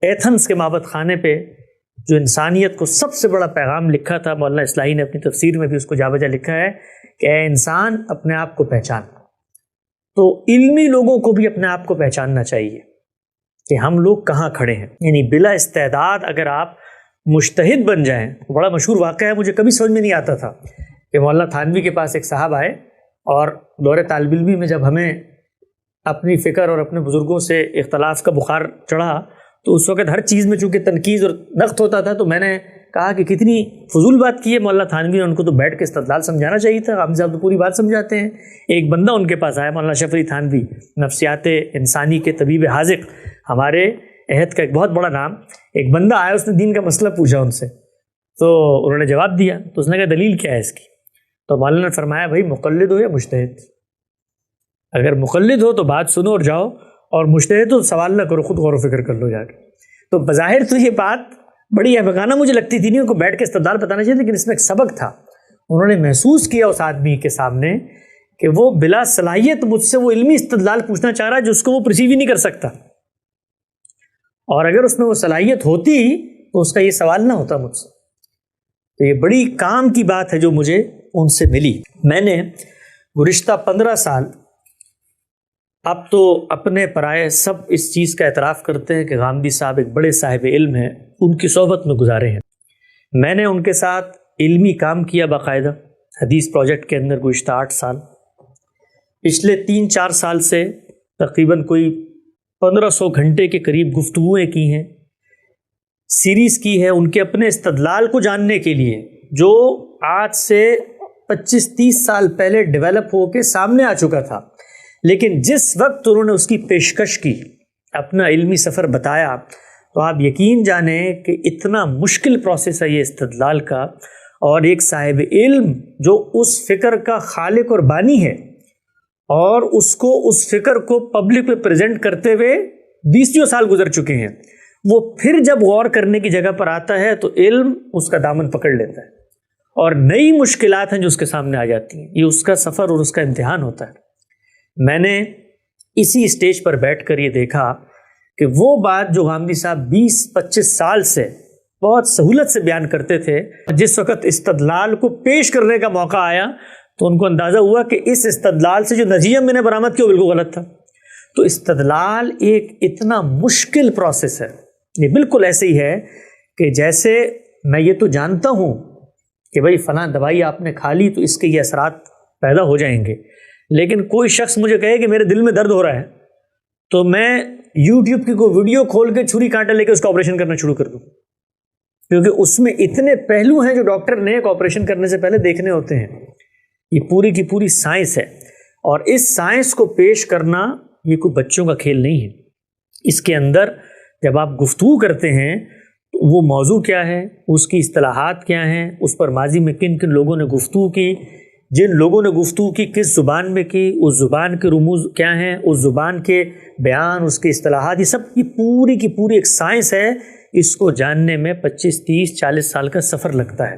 Athens کے معبد خانے پہ جو انسانیت کو سب سے بڑا پیغام لکھا تھا، مولانا اصلاحی نے اپنی تفسیر میں بھی اس کو جا بجا لکھا ہے کہ اے انسان اپنے آپ کو پہچان۔ تو علمی لوگوں کو بھی اپنے آپ کو پہچاننا چاہیے کہ ہم لوگ کہاں کھڑے ہیں، یعنی بلا استعداد اگر آپ مجتہد بن جائیں۔ بڑا مشہور واقعہ ہے، مجھے کبھی سمجھ میں نہیں آتا تھا کہ مولانا تھانوی کے پاس ایک صاحب آئے اور دور طالب علمی میں جب ہمیں اپنی فکر اور اپنے بزرگوں سے اختلاف کا بخار چڑھا تو اس وقت ہر چیز میں چونکہ تنقید اور نقد ہوتا تھا، تو میں نے کہا کہ کتنی فضول بات کی ہے مولانا تھانوی نے، ان کو تو بیٹھ کے استدلال سمجھانا چاہیے تھا، غامدی صاحب تو پوری بات سمجھاتے ہیں۔ ایک بندہ ان کے پاس آیا، مولانا اشرف علی تھانوی، نفسیات انسانی کے طبیب حاذق، ہمارے عہد کا ایک بہت بڑا نام۔ ایک بندہ آیا، اس نے دین کا مسئلہ پوچھا ان سے، تو انہوں نے جواب دیا، تو اس نے کہا دلیل کیا ہے اس کی؟ تو مولانا نے فرمایا بھائی مقلد ہو یا مجتہد، اگر مقلد ہو تو بات سنو اور جاؤ، اور مجتہد تو سوال نہ کرو، خود غور و فکر کر لو جا کے۔ تو بظاہر تو یہ بات بڑی احمقانہ مجھے لگتی تھی، نہیں ان کو بیٹھ کے استدلال بتانا چاہیے، لیکن اس میں ایک سبق تھا۔ انہوں نے محسوس کیا اس آدمی کے سامنے کہ وہ بلا صلاحیت مجھ سے وہ علمی استدلال پوچھنا چاہ رہا ہے جو اس کو وہ پرسیو ہی نہیں کر سکتا، اور اگر اس میں وہ صلاحیت ہوتی تو اس کا یہ سوال نہ ہوتا مجھ سے۔ تو یہ بڑی کام کی بات ہے جو مجھے ان سے ملی۔ میں نے گزشتہ 15 سال، اب تو اپنے پرائے سب اس چیز کا اعتراف کرتے ہیں کہ غامدی صاحب ایک بڑے صاحب علم ہیں، ان کی صحبت میں گزارے ہیں۔ میں نے ان کے ساتھ علمی کام کیا باقاعدہ حدیث پروجیکٹ کے اندر گزشتہ 8 سال۔ پچھلے 3-4 سال سے تقریباً کوئی 1500 گھنٹے کے قریب گفتگویں کی ہیں، سیریز کی ہے ان کے اپنے استدلال کو جاننے کے لیے، جو آج سے 25-30 سال پہلے ڈیولپ ہو کے سامنے آ چکا تھا، لیکن جس وقت انہوں نے اس کی پیشکش کی، اپنا علمی سفر بتایا، تو آپ یقین جانیں کہ اتنا مشکل پروسیس ہے یہ استدلال کا، اور ایک صاحب علم جو اس فکر کا خالق اور بانی ہے، اور اس فکر کو پبلک میں پریزنٹ کرتے ہوئے 20 سال گزر چکے ہیں، وہ پھر جب غور کرنے کی جگہ پر آتا ہے تو علم اس کا دامن پکڑ لیتا ہے، اور نئی مشکلات ہیں جو اس کے سامنے آ جاتی ہیں۔ یہ اس کا سفر اور اس کا امتحان ہوتا ہے۔ میں نے اسی اسٹیج پر بیٹھ کر یہ دیکھا کہ وہ بات جو غامدی صاحب 20-25 سال سے بہت سہولت سے بیان کرتے تھے، جس وقت استدلال کو پیش کرنے کا موقع آیا تو ان کو اندازہ ہوا کہ اس استدلال سے جو نتیجہ میں نے برآمد کیا وہ بالکل غلط تھا۔ تو استدلال ایک اتنا مشکل پروسیس ہے، یہ بالکل ایسے ہی ہے کہ جیسے میں یہ تو جانتا ہوں کہ بھائی فلاں دوائی آپ نے کھا لی تو اس کے یہ اثرات پیدا ہو جائیں گے، لیکن کوئی شخص مجھے کہے کہ میرے دل میں درد ہو رہا ہے تو میں یوٹیوب کی کوئی ویڈیو کھول کے چھری کانٹا لے کے اس کا آپریشن کرنا شروع کر دوں، کیونکہ اس میں اتنے پہلو ہیں جو ڈاکٹر نے ایک آپریشن کرنے سے پہلے دیکھنے ہوتے ہیں۔ یہ پوری کی پوری سائنس ہے، اور اس سائنس کو پیش کرنا یہ کوئی بچوں کا کھیل نہیں ہے۔ اس کے اندر جب آپ گفتگو کرتے ہیں تو وہ موضوع کیا ہے، اس کی اصطلاحات کیا ہیں، اس پر ماضی میں کن کن لوگوں نے گفتگو کی، جن لوگوں نے گفتگو کی کس زبان میں کی، اس زبان کے رموز کیا ہیں، اس زبان کے بیان، اس کی اصطلاحات، یہ سب کی پوری ایک سائنس ہے۔ اس کو جاننے میں 25-30-40 سال کا سفر لگتا ہے۔